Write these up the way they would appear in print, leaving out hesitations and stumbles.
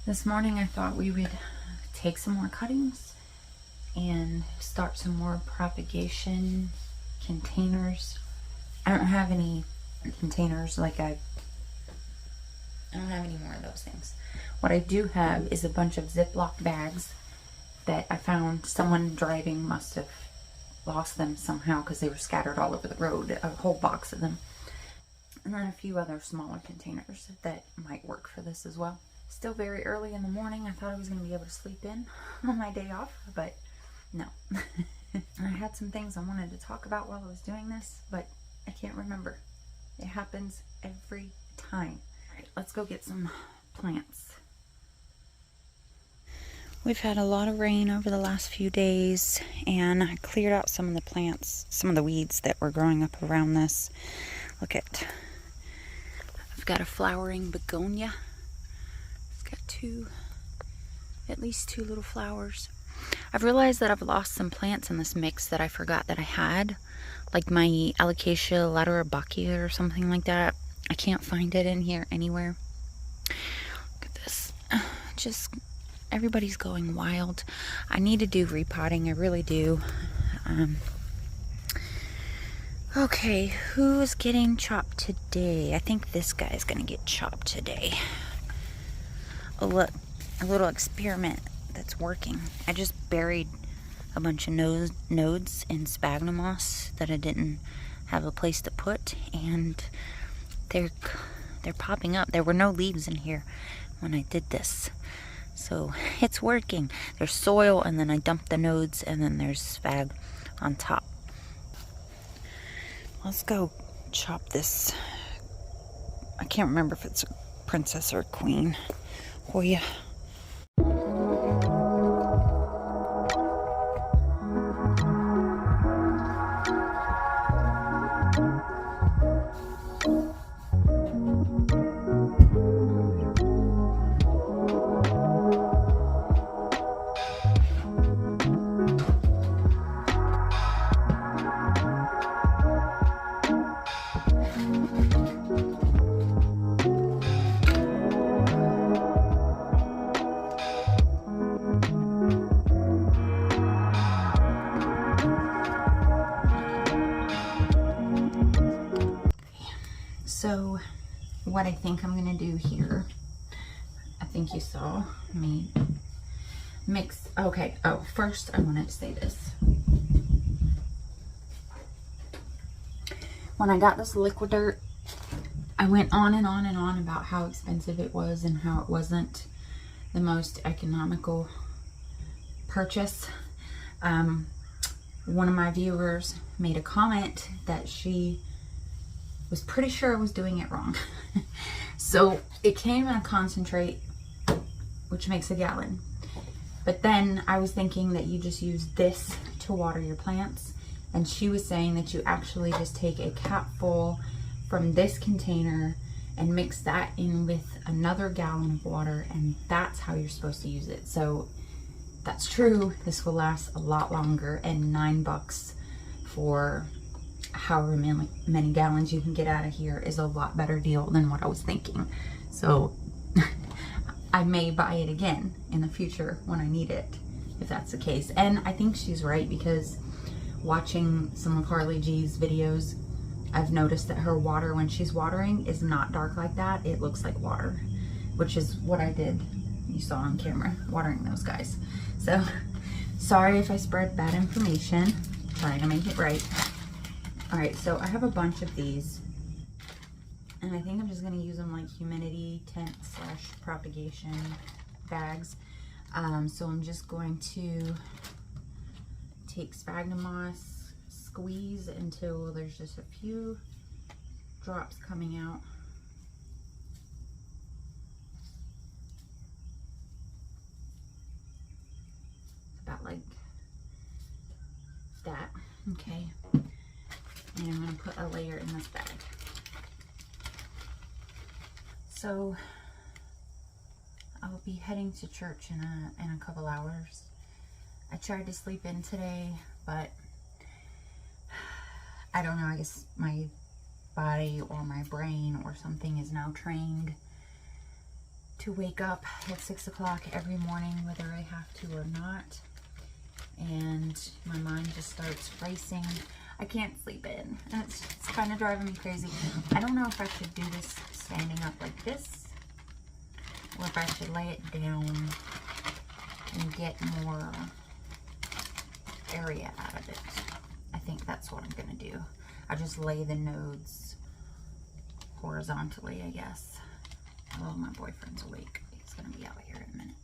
This morning I thought we would take some more cuttings and start some more propagation containers. I don't have any containers I don't have any more of those things. What I do have is a bunch of Ziploc bags that I found someone driving must have lost them somehow because they were scattered all over the road, a whole box of them. And then a few other smaller containers that might work for this as well. Still very early in the morning. I thought I was going to be able to sleep in on my day off, but no. I had some things I wanted to talk about while I was doing this, but I can't remember. It happens every time. All right, let's go get some plants. We've had a lot of rain over the last few days, and I cleared out some of the plants, some of the weeds that were growing up around this. Look at, I've got a flowering begonia. It's got at least two little flowers. I've realized that I've lost some plants in this mix that I forgot that I had, like my Alocasia laterabacchia or something like that. I can't find it in here anywhere. Look at this. Just, everybody's going wild. I need to do repotting, I really do. Okay, who's getting chopped today? I think this guy's gonna get chopped today. Oh look, a little experiment that's working. I just buried a bunch of nodes in sphagnum moss that I didn't have a place to put, and they're popping up. There were no leaves in here when I did this, so it's working. There's soil, and then I dumped the nodes, and then there's sphagnum on top. Let's go chop this. I can't remember if it's a princess or a queen. Hoya. So what I think I'm gonna do here, I think you saw me mix. Okay, oh, first I wanted to say this. When I got this liquid dirt, I went on and on and on about how expensive it was and how it wasn't the most economical purchase. One of my viewers made a comment that she was pretty sure I was doing it wrong. So it came in a concentrate, which makes a gallon. But then I was thinking that you just use this to water your plants. And she was saying that you actually just take a cap full from this container and mix that in with another gallon of water, and that's how you're supposed to use it. So that's true. This will last a lot longer, and $9 for however many gallons you can get out of here is a lot better deal than what I was thinking. So I may buy it again in the future when I need it, if that's the case. And I think she's right, because watching some of Carly G's videos, I've noticed that her water, when she's watering, is not dark like that. It looks like water, which is what I did, you saw on camera, watering those guys. So sorry if I spread bad information, trying to make it right. All right, so I have a bunch of these, and I think I'm just gonna use them like humidity tent / propagation bags. So I'm just going to take sphagnum moss, squeeze until there's just a few drops coming out. About like that, okay. And I'm going to put a layer in this bag. So I'll be heading to church in a couple hours. I tried to sleep in today, but I don't know, I guess my body or my brain or something is now trained to to wake up at 6 o'clock every morning, whether I have to or not. And my mind just starts racing. I can't sleep in. And it's kind of driving me crazy. I don't know if I should do this standing up like this, or if I should lay it down and get more area out of it. I think that's what I'm gonna do. I just lay the nodes horizontally, I guess. Oh, my boyfriend's awake. He's gonna be out here in a minute.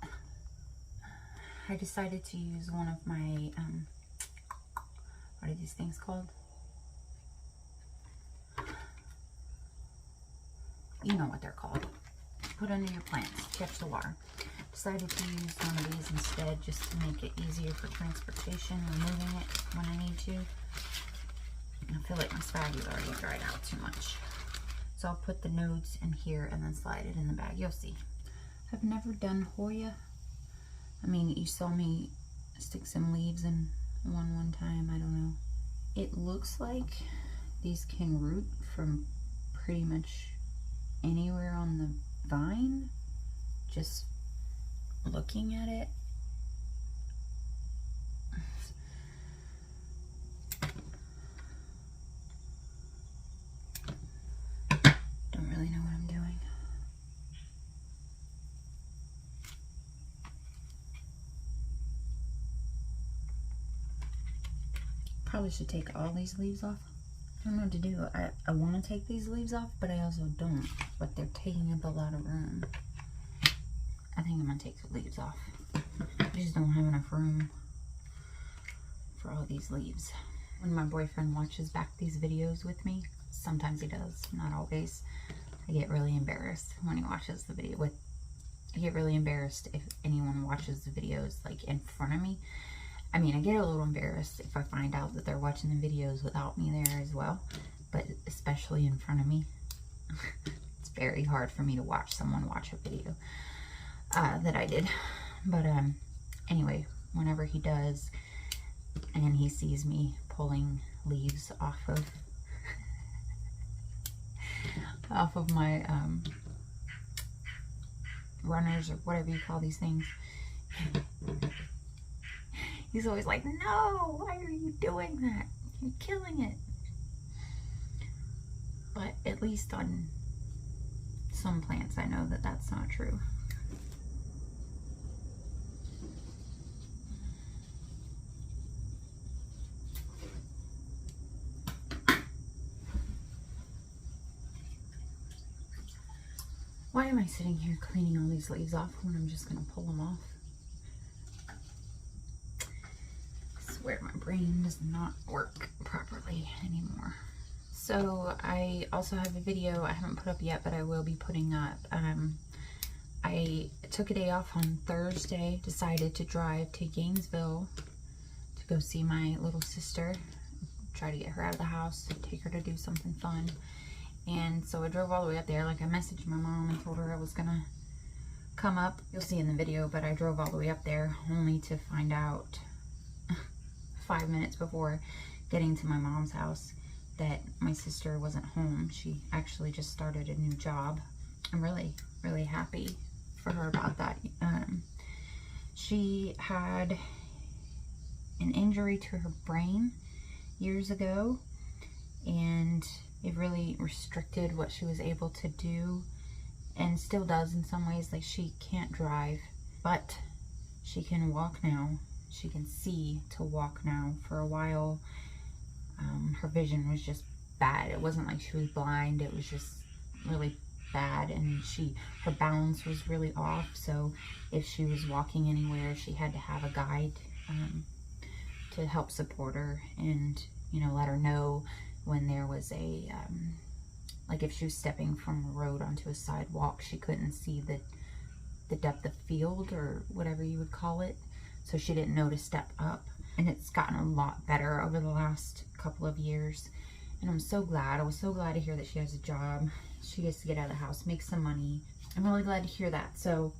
I decided to use one of my, what are these things called? You know what they're called. Put under your plants, catch the water. Decided to use one of these instead, just to make it easier for transportation, removing it when I need to. I feel like my spaghetti already dried out too much. So I'll put the nodes in here and then slide it in the bag. You'll see. I've never done Hoya. I mean, you saw me stick some leaves in one time. I don't know. It looks like these can root from pretty much anywhere on the vine. Just looking at it. Don't really know what I'm doing. Probably should take all these leaves off. I don't know what to do. I want to take these leaves off, but I also don't. But they're taking up a lot of room. I think I'm going to take the leaves off. I just don't have enough room for all these leaves. When my boyfriend watches back these videos with me, sometimes he does, not always, I get really embarrassed when he watches the video. I get really embarrassed if anyone watches the videos like in front of me. I mean, I get a little embarrassed if I find out that they're watching the videos without me there as well, but especially in front of me. It's very hard for me to watch someone watch a video that I did. But anyway, whenever he does and he sees me pulling leaves off of my runners, or whatever you call these things, he's always like, no, why are you doing that? You're killing it. But at least on some plants, I know that that's not true. Why am I sitting here cleaning all these leaves off when I'm just going to pull them off? I swear my brain does not work properly anymore. So I also have a video I haven't put up yet, but I will be putting up. I took a day off on Thursday, decided to drive to Gainesville to go see my little sister, try to get her out of the house, take her to do something fun. And so I drove all the way up there. Like, I messaged my mom and told her I was gonna come up. You'll see in the video, but I drove all the way up there only to find out 5 minutes before getting to my mom's house that my sister wasn't home. She actually just started a new job. I'm really, really happy for her about that. She had an injury to her brain years ago, and it really restricted what she was able to do, and still does in some ways. Like, she can't drive, but she can walk now. She can see to walk now. For a while, her vision was just bad. It wasn't like she was blind, it was just really bad, and her balance was really off. So if she was walking anywhere, she had to have a guide to help support her and, you know, let her know when there was a, like if she was stepping from a road onto a sidewalk, she couldn't see the depth of field, or whatever you would call it. So she didn't know to step up. And it's gotten a lot better over the last couple of years. And I'm so glad. I was so glad to hear that she has a job. She gets to get out of the house, make some money. I'm really glad to hear that. So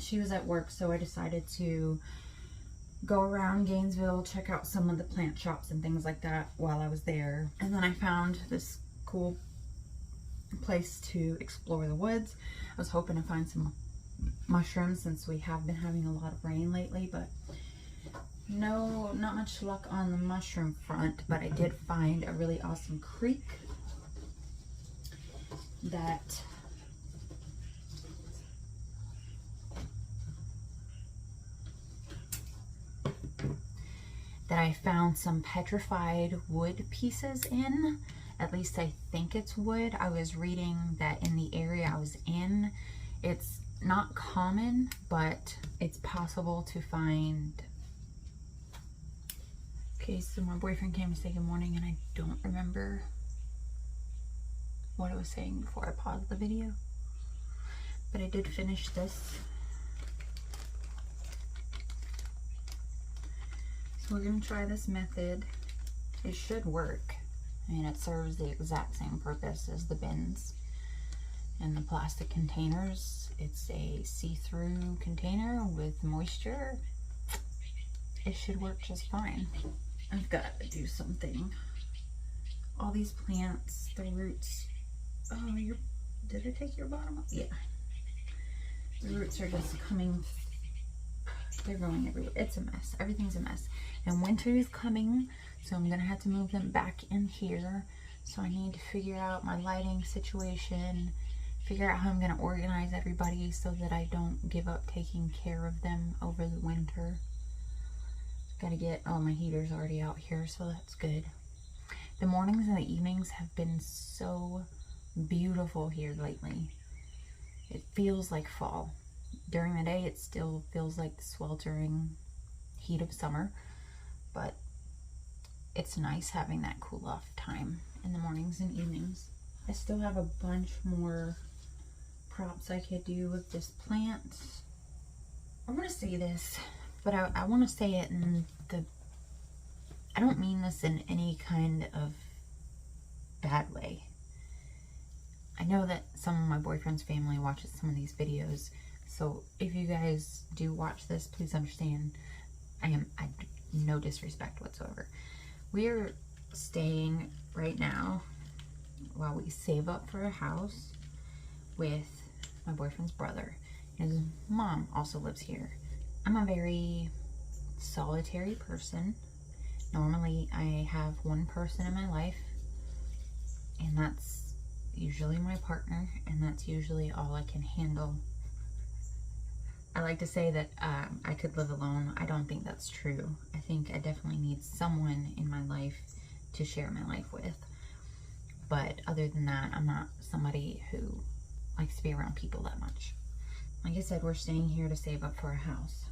she was at work, so I decided to go around Gainesville, check out some of the plant shops and things like that while I was there. And then I found this cool place to explore the woods. I was hoping to find some mushrooms since we have been having a lot of rain lately, but no, not much luck on the mushroom front. But I did find a really awesome creek that I found some petrified wood pieces in. At least I think it's wood. I was reading that in the area I was in, it's not common, but it's possible to find. Okay, so my boyfriend came to say good morning and I don't remember what I was saying before I paused the video, but I did finish this. So we're going to try this method. It should work. I mean, it serves the exact same purpose as the bins and the plastic containers. It's a see-through container with moisture. It should work just fine. I've got to do something. All these plants, the roots. Oh, did I take your bottom off? Yeah. The roots are just coming. They're going everywhere. It's a mess. Everything's a mess. And winter is coming, so I'm going to have to move them back in here. So I need to figure out my lighting situation, figure out how I'm going to organize everybody so that I don't give up taking care of them over the winter. Got to get, oh, my heater's already out here, so that's good. The mornings and the evenings have been so beautiful here lately. It feels like fall. During the day, it still feels like the sweltering heat of summer, but it's nice having that cool off time in the mornings and evenings. I still have a bunch more props I could do with this plant. I want to say this, but I want to say it in the, I don't mean this in any kind of bad way. I know that some of my boyfriend's family watches some of these videos, so if you guys do watch this, please understand I no disrespect whatsoever. We're staying right now while we save up for a house with my boyfriend's brother. His mom also lives here. I'm a very solitary person. Normally I have one person in my life, and that's usually my partner, and that's usually all I can handle. I like to say that I could live alone. I don't think that's true. I think I definitely need someone in my life to share my life with. But other than that, I'm not somebody who likes to be around people that much. Like I said, we're staying here to save up for a house.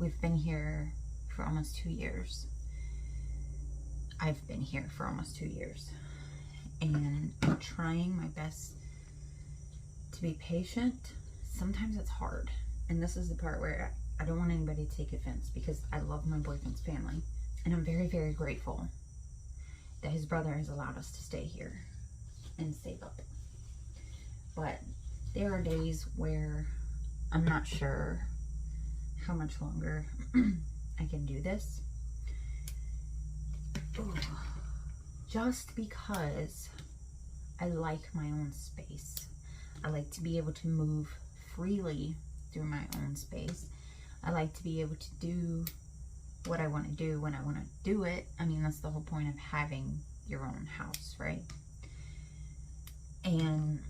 We've been here for almost 2 years. I've been here for almost 2 years. And I'm trying my best to be patient. Sometimes it's hard. And this is the part where I don't want anybody to take offense, because I love my boyfriend's family. And I'm very, very grateful that his brother has allowed us to stay here and save up. But there are days where I'm not sure how much longer I can do this. Ooh. Just because I like my own space. I like to be able to move freely through my own space. I like to be able to do what I want to do when I want to do it. I mean, that's the whole point of having your own house, right? And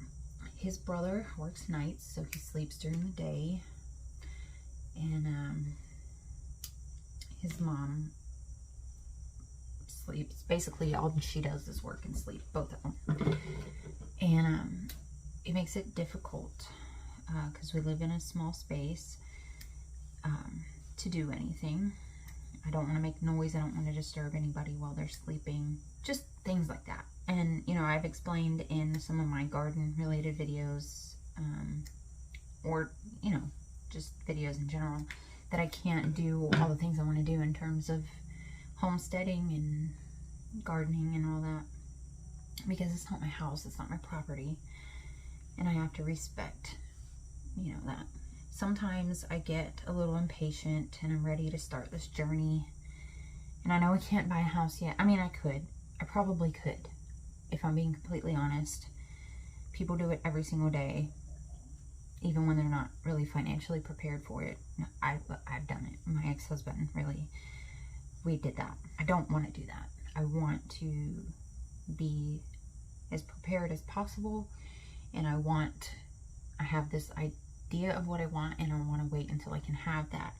his brother works nights, so he sleeps during the day. And his mom sleeps. Basically, all she does is work and sleep, both of them. And it makes it difficult because we live in a small space to do anything. I don't want to make noise. I don't want to disturb anybody while they're sleeping. Just things like that. And, you know, I've explained in some of my garden-related videos, or, you know, just videos in general, that I can't do all the things I want to do in terms of homesteading and gardening and all that, because it's not my house, it's not my property, and I have to respect, you know, that. Sometimes I get a little impatient and I'm ready to start this journey, and I know I can't buy a house yet. I mean, I could. I probably could. if I'm being completely honest. People do it every single day, even when they're not really financially prepared for it. I've done it. My ex-husband, really, we did that. I don't want to do that. I want to be as prepared as possible, and I have this idea of what I want, and I want to wait until I can have that.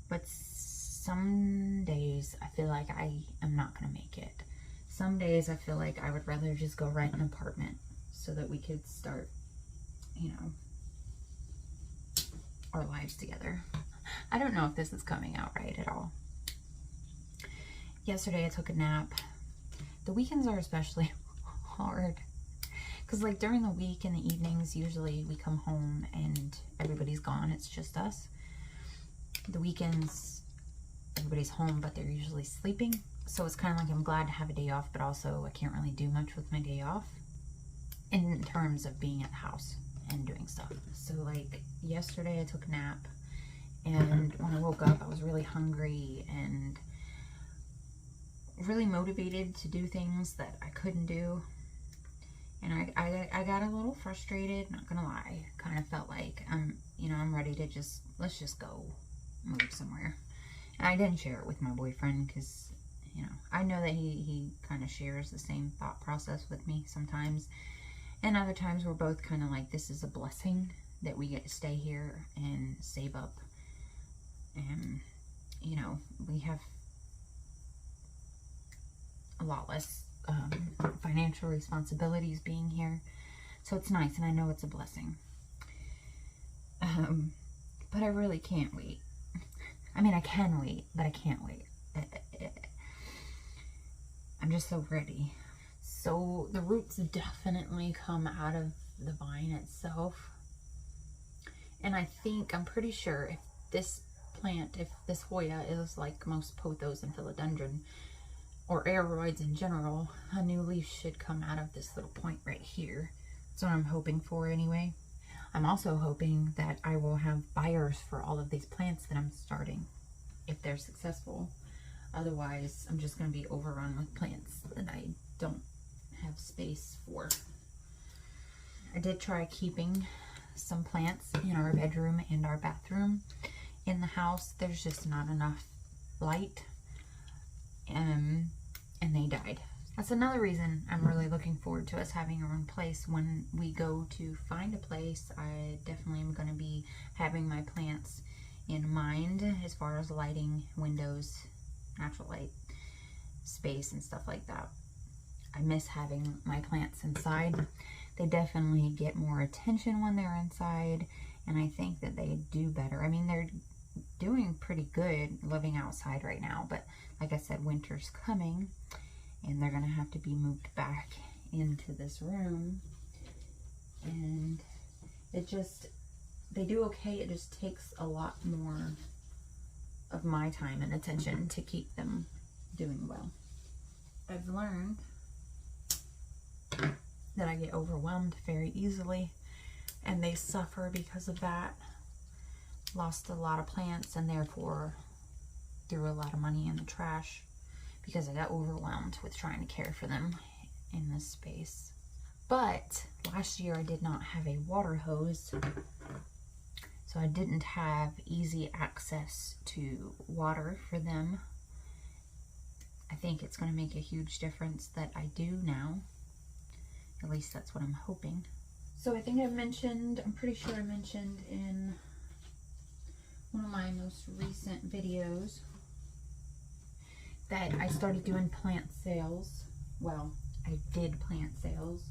But some days I feel like I am not going to make it. Some days I feel like I would rather just go rent an apartment so that we could start, you know, our lives together. I don't know if this is coming out right at all. Yesterday I took a nap. The weekends are especially hard because, like, during the week in the evenings, usually we come home and everybody's gone. It's just us. The weekends, everybody's home, but they're usually sleeping. So it's kind of like I'm glad to have a day off, but also I can't really do much with my day off in terms of being at the house and doing stuff. So, like, yesterday I took a nap, and when I woke up I was really hungry and really motivated to do things that I couldn't do. And I got a little frustrated, not gonna lie. Kind of felt like I'm ready to let's just go move somewhere. And I didn't share it with my boyfriend because, you know, I know that he kind of shares the same thought process with me sometimes. And other times we're both kind of like, this is a blessing that we get to stay here and save up. And, you know, we have a lot less financial responsibilities being here. So it's nice, and I know it's a blessing. But I really can't wait. I mean, I can wait, but I can't wait. I'm just so ready. So the roots definitely come out of the vine itself. And I'm pretty sure if this Hoya is like most pothos and philodendron, or aeroids in general, a new leaf should come out of this little point right here. That's what I'm hoping for anyway. I'm also hoping that I will have buyers for all of these plants that I'm starting, if they're successful. Otherwise, I'm just going to be overrun with plants that I don't have space for. I did try keeping some plants in our bedroom and our bathroom. In the house, there's just not enough light, and they died. That's another reason I'm really looking forward to us having our own place. When we go to find a place, I definitely am going to be having my plants in mind as far as lighting, windows, natural light, space, and stuff like that. I miss having my plants inside. They definitely get more attention when they're inside, and I think that they do better. I mean, they're doing pretty good living outside right now, but like I said, winter's coming, and they're gonna have to be moved back into this room, and they do okay. It just takes a lot more of my time and attention to keep them doing well. I've learned that I get overwhelmed very easily, and they suffer because of that. Lost a lot of plants, and therefore threw a lot of money in the trash because I got overwhelmed with trying to care for them in this space. But last year I did not have a water hose, so I didn't have easy access to water for them. I think it's going to make a huge difference that I do now. At least that's what I'm hoping. So I think I'm pretty sure I mentioned in one of my most recent videos that I started doing plant sales. Well, I did plant sales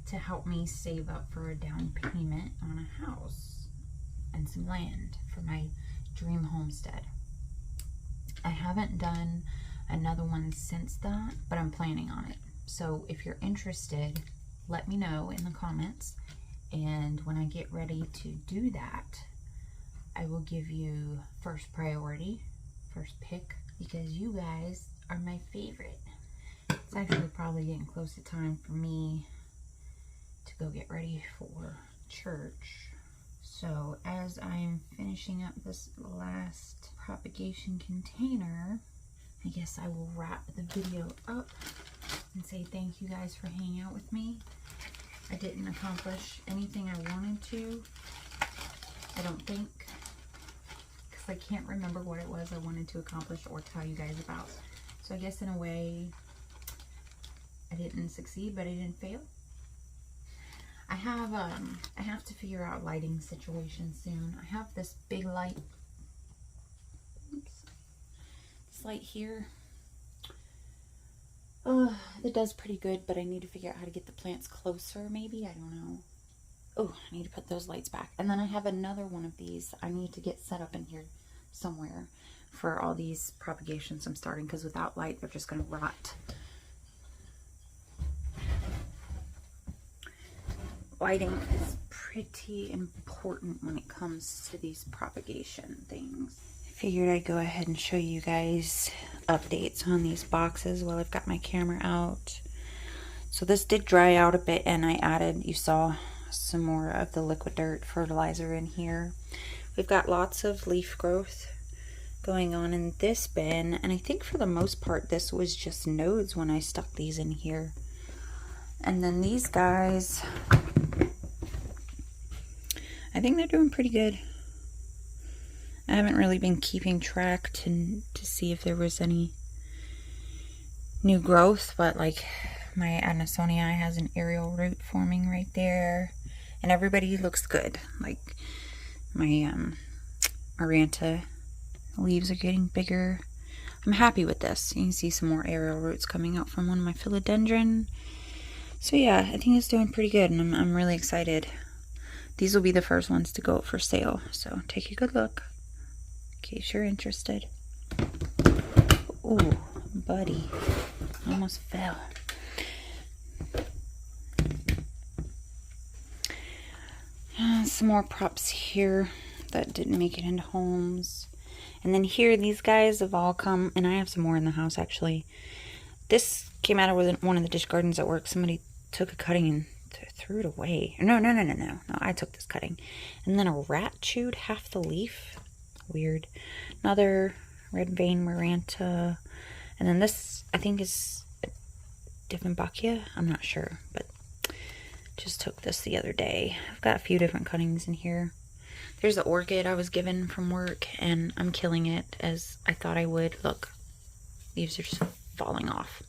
to help me save up for a down payment on a house and some land for my dream homestead. I haven't done another one since that, but I'm planning on it. So if you're interested, let me know in the comments, and when I get ready to do that, I will give you first priority, first pick, because you guys are my favorite. It's actually probably getting close to time for me to go get ready for church. So as I'm finishing up this last propagation container, I guess I will wrap the video up and say thank you guys for hanging out with me. I didn't accomplish anything I wanted to, I don't think, because I can't remember what it was I wanted to accomplish or tell you guys about. So I guess in a way, I didn't succeed, but I didn't fail. I have to figure out lighting situation soon. I have this big light. Oops. This light here. It does pretty good, but I need to figure out how to get the plants closer, maybe. I don't know. Oh, I need to put those lights back. And then I have another one of these I need to get set up in here somewhere for all these propagations I'm starting, because without light, they're just going to rot. Lighting is pretty important when it comes to these propagation things. I figured I'd go ahead and show you guys updates on these boxes while I've got my camera out. So this did dry out a bit, and I added, you saw, some more of the liquid dirt fertilizer in here. We've got lots of leaf growth going on in this bin, and I think for the most part this was just nodes when I stuck these in here. And then these guys, I think they're doing pretty good. I haven't really been keeping track to see if there was any new growth, but like my Anisonii has an aerial root forming right there, and everybody looks good. Like my Maranta leaves are getting bigger. I'm happy with this. You can see some more aerial roots coming out from one of my philodendron. So yeah, I think it's doing pretty good, and I'm really excited. These will be the first ones to go up for sale, so take a good look in case you're interested. Ooh, buddy, almost fell. Some more props here that didn't make it into homes. And then here, these guys have all come, and I have some more in the house actually. This came out of one of the dish gardens at work. Somebody took a cutting and threw it away. No, I took this cutting. And then a rat chewed half the leaf. Weird. Another red vein Maranta. And then this, I think, is Dieffenbachia. I'm not sure, but just took this the other day. I've got a few different cuttings in here. There's the orchid I was given from work, and I'm killing it as I thought I would. Look, leaves are just falling off.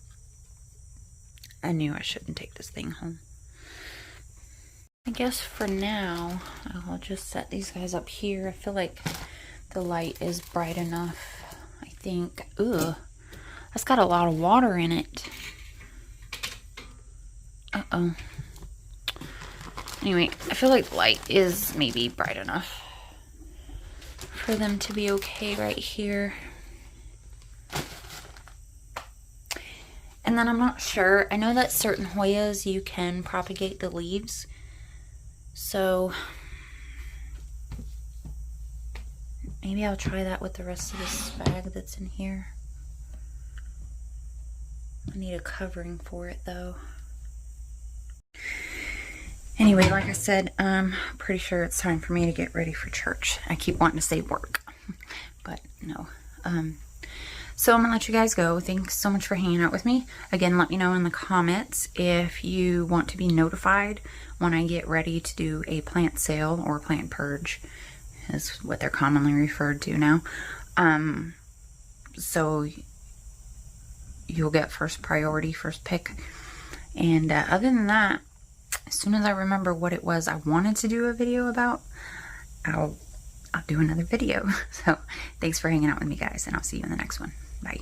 I knew I shouldn't take this thing home. I guess for now, I'll just set these guys up here. I feel like the light is bright enough. I think, ugh, that's got a lot of water in it. Uh-oh. Anyway, I feel like light is maybe bright enough for them to be okay right here. And then I'm not sure. I know that certain Hoyas you can propagate the leaves. So maybe I'll try that with the rest of this bag that's in here. I need a covering for it though. Anyway, like I said, I'm pretty sure it's time for me to get ready for church. I keep wanting to say work, but no. So I'm gonna let you guys go. Thanks so much for hanging out with me. Again, let me know in the comments if you want to be notified when I get ready to do a plant sale or plant purge, is what they're commonly referred to now. So you'll get first priority, first pick. And other than that, as soon as I remember what it was I wanted to do a video about, I'll do another video. So thanks for hanging out with me, guys, and I'll see you in the next one. Bye.